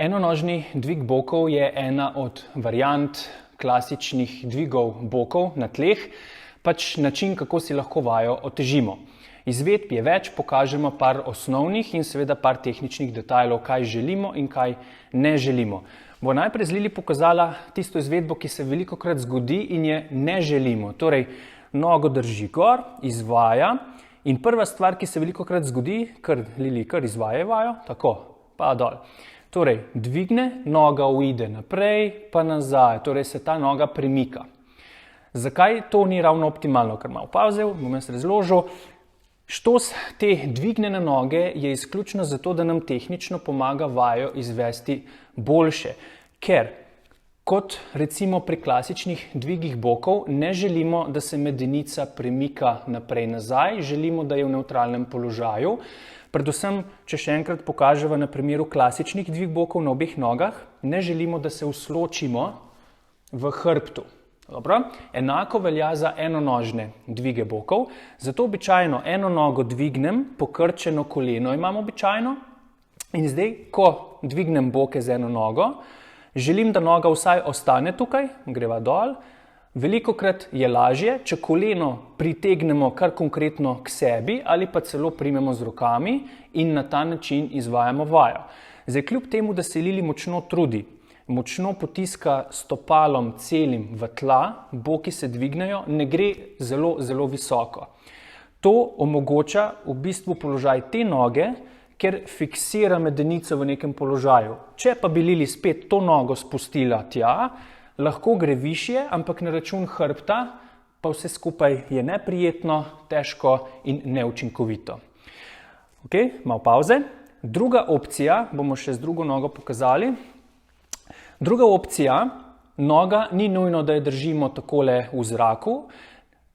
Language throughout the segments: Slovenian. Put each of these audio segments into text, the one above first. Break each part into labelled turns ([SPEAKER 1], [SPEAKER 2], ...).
[SPEAKER 1] Enonožni dvig bokov je ena od variant klasičnih dvigov bokov na tleh, pač način, kako si lahko vajo otežimo. Izvedb je več, pokažemo par osnovnih in seveda par tehničnih detajlov, kaj želimo in kaj ne želimo. Bo najprej z Lili pokazala tisto izvedbo, ki se velikokrat zgodi in je ne želimo. Torej, nogo drži gor, izvaja in prva stvar, ki se velikokrat zgodi, Lili kar izvaja vajo, tako, pa dol. Torej, dvigne, noga uide naprej, pa nazaj, torej se ta noga premika. Zakaj to ni ravno optimalno? Ker malo pavzel, bom jaz razložil. Štos te dvignjene noge je izključno zato, da nam tehnično pomaga vajo izvesti boljše. Ker, kot recimo pri klasičnih dvigih bokov, ne želimo, da se medenica premika naprej-nazaj, želimo, da je v nevtralnem položaju. Predvsem, če še enkrat pokažemo na primeru klasičnih dvig bokov na obeh nogah, ne želimo, da se usločimo v hrbtu. Dobro? Enako velja za enonožne dvige bokov, zato običajno eno nogo dvignem, pokrčeno koleno imam običajno in zdaj, ko dvignem boke z eno nogo, želim, da noga vsaj ostane tukaj, greva dol. Velikokrat je lažje, če koleno pritegnemo kar konkretno k sebi ali pa celo primemo z rokami in na ta način izvajamo vajo. Zdaj, kljub temu, da se Lili močno trudi, močno potiska stopalom celim v tla, boki se dvignejo, ne gre zelo, zelo visoko. To omogoča v bistvu položaj te noge, ker fiksira medenico v nekem položaju. Če pa bi Lili spet to nogo spustila tja, lahko gre višje, ampak na račun hrbta pa vse skupaj je neprijetno, težko in neučinkovito. Ok, malo pavze. Druga opcija, bomo še z drugo nogo pokazali. Druga opcija, noga ni nujno, da jo držimo takole v zraku.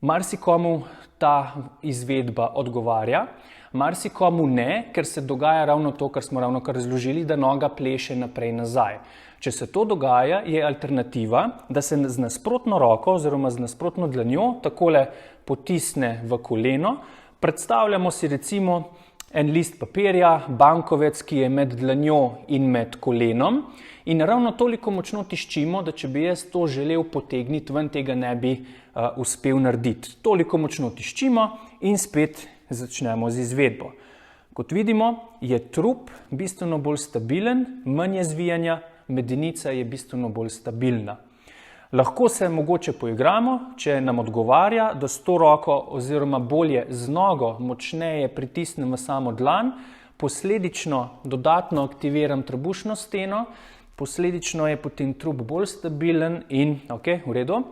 [SPEAKER 1] Marsikomu ta izvedba odgovarja, marsikomu ne, ker se dogaja ravno to, kar smo ravnokar razložili, da noga pleše naprej-nazaj. Če se to dogaja, je alternativa, da se z nasprotno roko oziroma z nasprotno dlanjo takole potisne v koleno. Predstavljamo si recimo en list papirja, bankovec, ki je med dlanjo in med kolenom in ravno toliko močno tiščimo, da če bi jaz to želel potegniti ven, tega ne bi uspel narediti. Toliko močno tiščimo in spet začnemo z izvedbo. Kot vidimo, je trup bistveno bolj stabilen, manj je zvijanja, medenica je bistveno bolj stabilna. Lahko se mogoče poigramo, če nam odgovarja, da s to roko oziroma bolje z nogo močneje pritisnem v samo dlan, posledično dodatno aktiviram trebušno steno, posledično je potem trup bolj stabilen in, ok, v redu,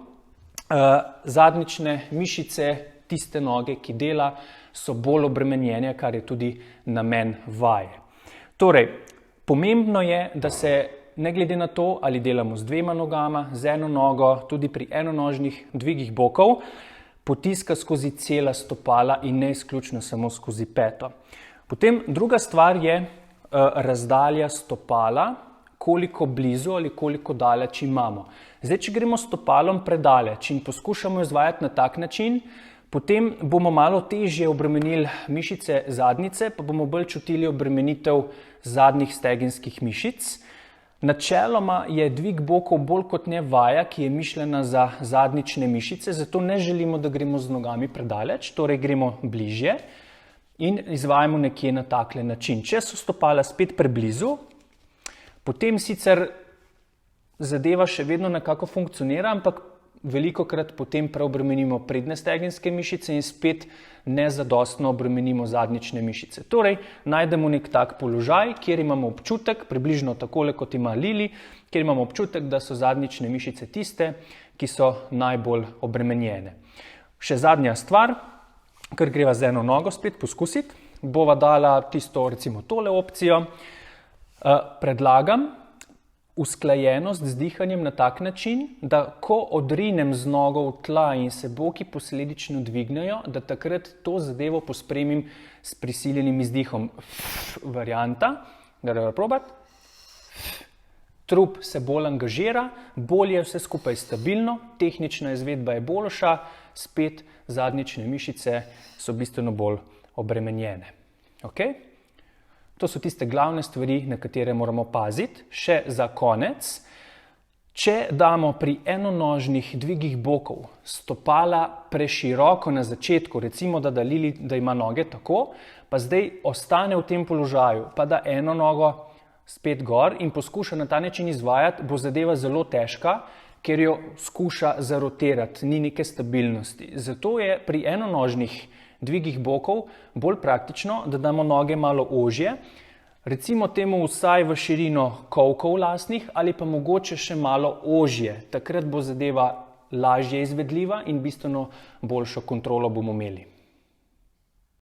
[SPEAKER 1] zadnjične mišice tiste noge, ki dela, so bolj obremenjene, kar je tudi namen vaje. Torej, pomembno je, da se ne glede na to, ali delamo z dvema nogama, z eno nogo, tudi pri enonožnih dvigih bokov, potiska skozi cela stopala in ne izključno samo skozi peto. Potem druga stvar je razdalja stopala, koliko blizu ali koliko daleč imamo. Zdaj, če gremo stopalom predaleč in poskušamo izvajati na tak način, potem bomo malo težje obremenili mišice zadnjice, pa bomo bolj čutili obremenitev zadnjih stegenskih mišic. Načeloma je dvig bokov bolj kot ne vaja, ki je mišljena za zadnjične mišice, zato ne želimo, da gremo z nogami predaleč, torej gremo bližje in izvajamo nekje na takle način. Če so stopala spet preblizu, potem sicer zadeva še vedno nekako funkcionira, ampak velikokrat potem preobremenimo prednje stegenske mišice in spet nezadostno obremenimo zadnjične mišice. Torej, najdemo nek tak položaj, kjer imamo občutek, približno takole kot ima Lili, kjer imamo občutek, da so zadnjične mišice tiste, ki so najbolj obremenjene. Še zadnja stvar, ker greva z eno nogo spet poskusiti, bova dala tisto, recimo tole opcijo. Predlagam usklajenost z dihanjem na tak način, da ko odrinem z nogo v tla in se boki posledično dvignejo, da takrat to zadevo pospremim s prisiljenim izdihom. Varianta, da greva probati. Trup se bolj angažira, bolje je vse skupaj stabilno, tehnična izvedba je boljša, spet zadnjične mišice so bistveno bolj obremenjene. Okay? To so tiste glavne stvari, na katere moramo paziti. Še za konec, če damo pri enonožnih dvigih bokov stopala preširoko na začetku, recimo da Lili ima noge tako, pa zdaj ostane v tem položaju, pa da eno nogo spet gor in poskuša na ta način izvajati, bo zadeva zelo težka, ker jo skuša zarotirati, ni neke stabilnosti. Zato je pri enonožnih dvigih bokov bolj praktično, da damo noge malo ožje, recimo temu vsaj v širino kolkov lasnih ali pa mogoče še malo ožje. Takrat bo zadeva lažje izvedljiva in bistveno boljšo kontrolo bomo imeli.